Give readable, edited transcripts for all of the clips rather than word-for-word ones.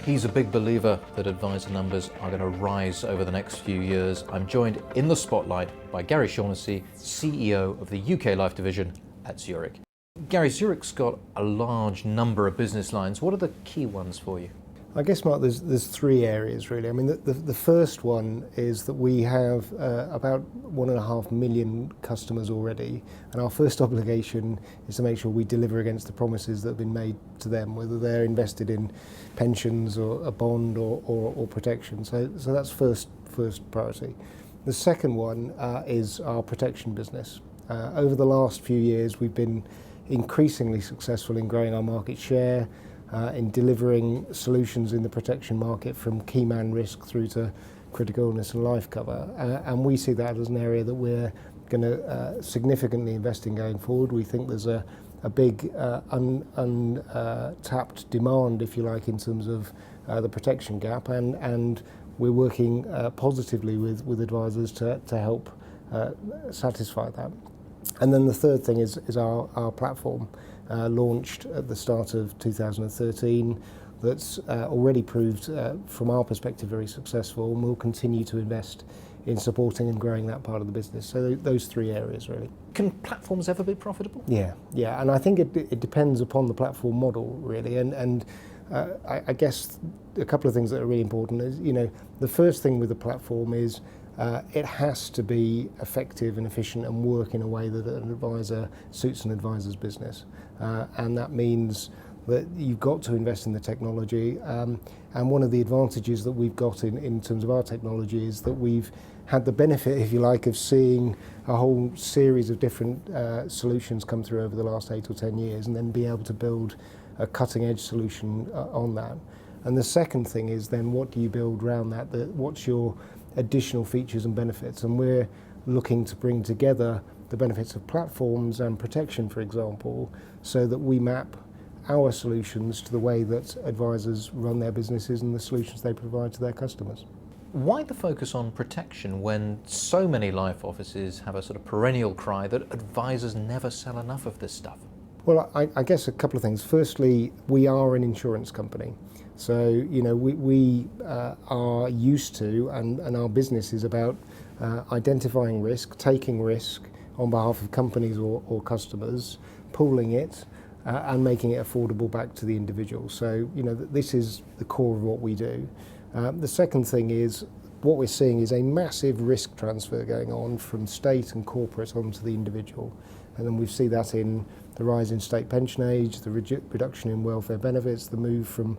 He's a big believer that advisor numbers are going to rise over the next few years. I'm joined in the spotlight by Gary Shaughnessy, CEO of the UK Life division at Zurich. Gary, Zurich's got a large number of business lines. What are the key ones for you? I guess, Mark, there's three areas really. I mean, the first one is that we have about 1.5 million customers already, and our first obligation is to make sure we deliver against the promises that have been made to them, whether they're invested in pensions or a bond or protection. So that's first priority. The second one is our protection business. Over the last few years, we've been increasingly successful in growing our market share, in delivering solutions in the protection market from key man risk through to critical illness and life cover. And we see that as an area that we're going to significantly invest in going forward. We think there's a big untapped demand, if you like, in terms of the protection gap, and we're working positively with advisors to help satisfy that. And then the third thing is our platform, launched at the start of 2013, that's already proved, from our perspective, very successful, and we'll continue to invest in supporting and growing that part of the business. So those three areas, really. Can platforms ever be profitable? Yeah, and I think it depends upon the platform model, really, and I guess a couple of things that are really important is, the first thing with the platform is it has to be effective and efficient and work in a way that an advisor suits an advisor's business. And that means that you've got to invest in the technology. And one of the advantages that we've got in terms of our technology is that we've had the benefit, if you like, of seeing a whole series of different solutions come through over the last 8 or 10 years, and then be able to build a cutting-edge solution on that. And the second thing is then, what do you build around that? What's your additional features and benefits? And we're looking to bring together the benefits of platforms and protection, for example, so that we map our solutions to the way that advisors run their businesses and the solutions they provide to their customers. Why the focus on protection when so many life offices have a sort of perennial cry that advisors never sell enough of this stuff? Well, I guess a couple of things. Firstly, we are an insurance company. So, we are used to, and our business is about identifying risk, taking risk on behalf of companies or customers, pooling it, and making it affordable back to the individual. So, this is the core of what we do. The second thing is, what we're seeing is a massive risk transfer going on from state and corporate onto the individual. And then we see that in the rise in state pension age, the reduction in welfare benefits, the move from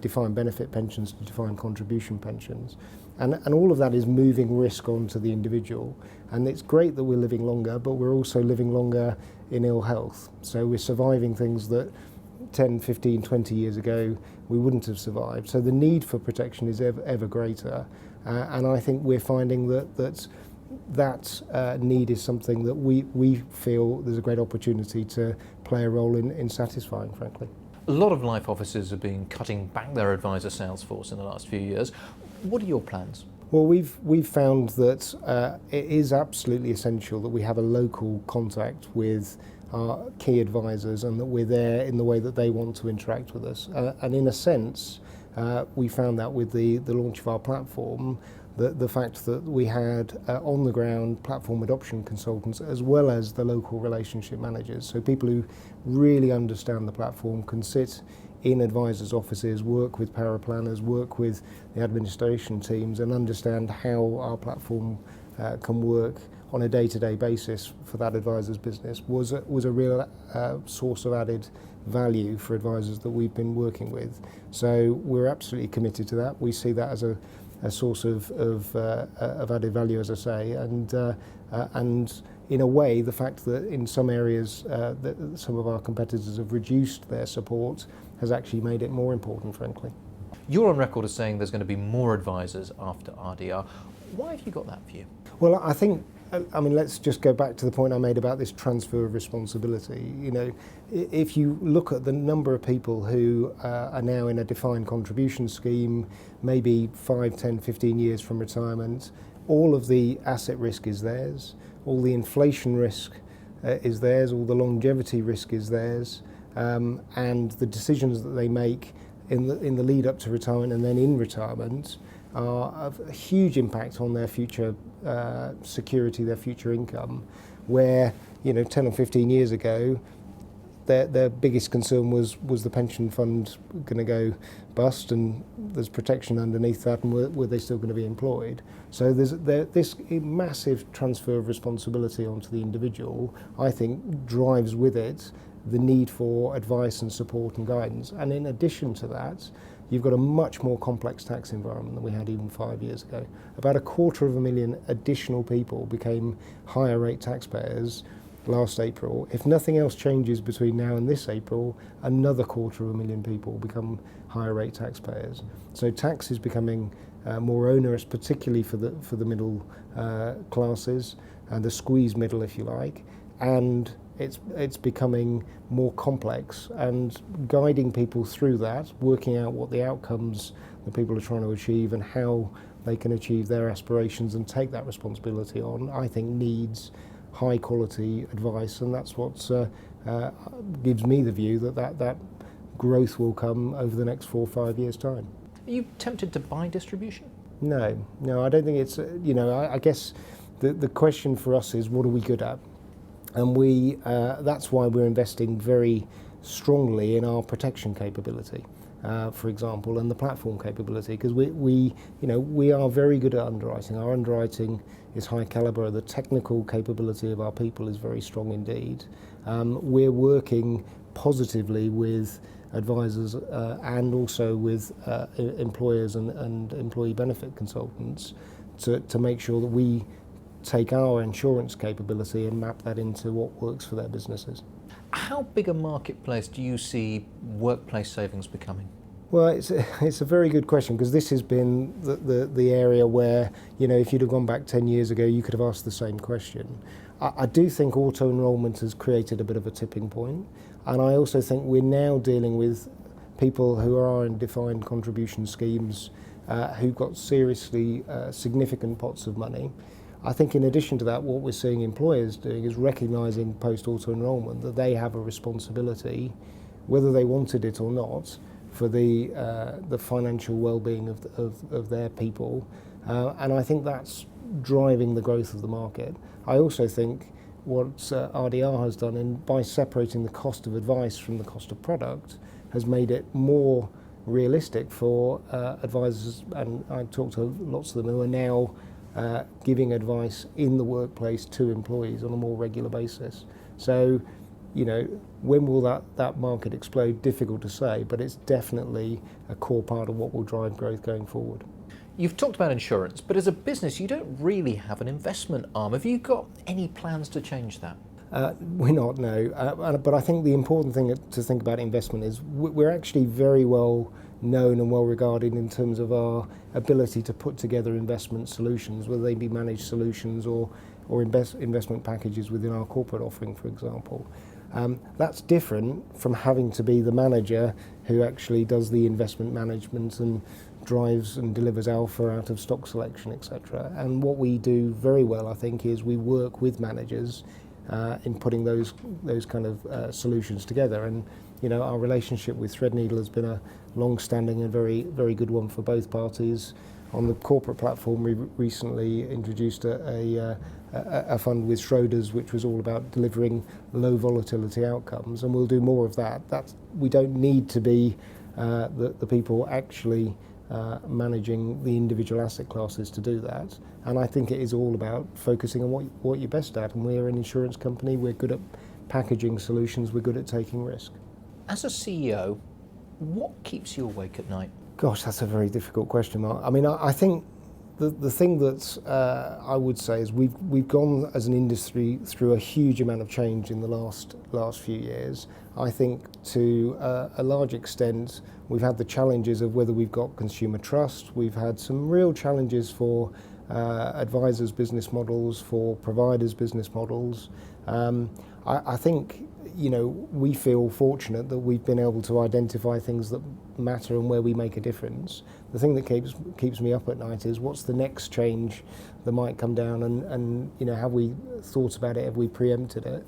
defined benefit pensions to defined contribution pensions. And all of that is moving risk onto the individual. And it's great that we're living longer, but we're also living longer in ill health. So we're surviving things that 10, 15, 20 years ago we wouldn't have survived. So the need for protection is ever greater. And I think we're finding that need is something that we feel there's a great opportunity to play a role in satisfying, frankly. A lot of life offices have been cutting back their advisor sales force in the last few years. What are your plans? Well, we've found that it is absolutely essential that we have a local contact with our key advisors, and that we're there in the way that they want to interact with us. And in a sense, we found that with the launch of our platform, the fact that we had on-the-ground platform adoption consultants as well as the local relationship managers. So people who really understand the platform can sit in advisors' offices, work with paraplanners, work with the administration teams, and understand how our platform can work on a day-to-day basis for that advisor's business was a real source of added value for advisors that we've been working with. So we're absolutely committed to that. We see that as a source of added value, as I say, and in a way, the fact that in some areas that some of our competitors have reduced their support has actually made it more important, frankly. You're on record as saying there's going to be more advisors after RDR. Why have you got that view? Well, I think, let's just go back to the point I made about this transfer of responsibility. If you look at the number of people who are now in a defined contribution scheme, maybe 5, 10, 15 years from retirement, all of the asset risk is theirs, all the inflation risk is theirs, all the longevity risk is theirs, and the decisions that they make in the lead up to retirement and then in retirement are of a huge impact on their future security, their future income, where 10 or 15 years ago their biggest concern was the pension fund going to go bust, and there's protection underneath that, and were they still going to be employed? So there's this massive transfer of responsibility onto the individual, I think, drives with it the need for advice and support and guidance. And in addition to that, you've got a much more complex tax environment than we had even 5 years ago. About 250,000 additional people became higher rate taxpayers last April. If nothing else changes between now and this April, another 250,000 people become higher rate taxpayers. So tax is becoming more onerous, particularly for the middle classes and the squeeze middle, if you like, and it's becoming more complex, and guiding people through that, working out what the outcomes that people are trying to achieve and how they can achieve their aspirations and take that responsibility on, I think needs high quality advice, and that's what gives me the view that growth will come over the next 4 or 5 years' time. Are you tempted to buy distribution? No, I don't think it's, I guess the question for us is, what are we good at? And that's why we're investing very strongly in our protection capability, for example, and the platform capability, because we are very good at underwriting. Our underwriting is high caliber. The technical capability of our people is very strong indeed. We're working positively with advisors and also with employers and employee benefit consultants to make sure that we take our insurance capability and map that into what works for their businesses. How big a marketplace do you see workplace savings becoming? Well, it's a very good question, because this has been the area where, if you'd have gone back 10 years ago, you could have asked the same question. I do think auto-enrolment has created a bit of a tipping point, and I also think we're now dealing with people who are in defined contribution schemes who've got seriously significant pots of money. I think in addition to that, what we're seeing employers doing is recognising post-auto-enrolment that they have a responsibility, whether they wanted it or not, for the financial well-being of their people, and I think that's driving the growth of the market. I also think what RDR has done by separating the cost of advice from the cost of product has made it more realistic for advisors, and I talk to lots of them who are now giving advice in the workplace to employees on a more regular basis. So, when will that market explode? Difficult to say, but it's definitely a core part of what will drive growth going forward. You've talked about insurance, but as a business, you don't really have an investment arm. Have you got any plans to change that? We're not, no. But I think the important thing to think about investment is we're actually very well known and well regarded in terms of our ability to put together investment solutions, whether they be managed solutions or investment packages within our corporate offering, for example. That's different from having to be the manager who actually does the investment management and drives and delivers alpha out of stock selection, etc. And what we do very well, I think, is we work with managers in putting those kind of solutions together. And our relationship with Threadneedle has been a long-standing and very, very good one for both parties. On the corporate platform, we recently introduced a fund with Schroders, which was all about delivering low volatility outcomes, and we'll do more of that. We don't need to be the people actually managing the individual asset classes to do that. And I think it is all about focusing on what you're best at. And we're an insurance company. We're good at packaging solutions. We're good at taking risk. As a CEO, what keeps you awake at night? Gosh, that's a very difficult question, Mark. I mean, I think the thing that I would say is we've gone as an industry through a huge amount of change in the last few years. I think to a large extent we've had the challenges of whether we've got consumer trust. We've had some real challenges for advisors' business models, for providers' business models. I think we feel fortunate that we've been able to identify things that matter and where we make a difference. The thing that keeps me up at night is what's the next change that might come down, and have we thought about it, have we preempted it?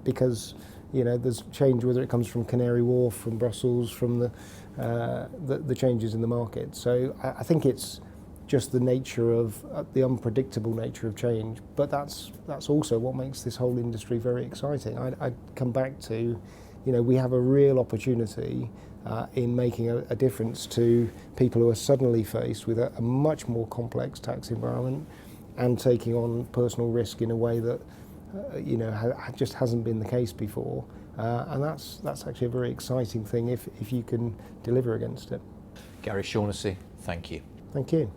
Because you know, there's change whether it comes from Canary Wharf, from Brussels, from the changes in the market. So I think it's just the nature of the unpredictable nature of change, but that's also what makes this whole industry very exciting. I'd come back to, you know, we have a real opportunity in making a difference to people who are suddenly faced with a much more complex tax environment and taking on personal risk in a way that you know, just hasn't been the case before, and that's actually a very exciting thing if you can deliver against it. Gary Shaughnessy, thank you. Thank you.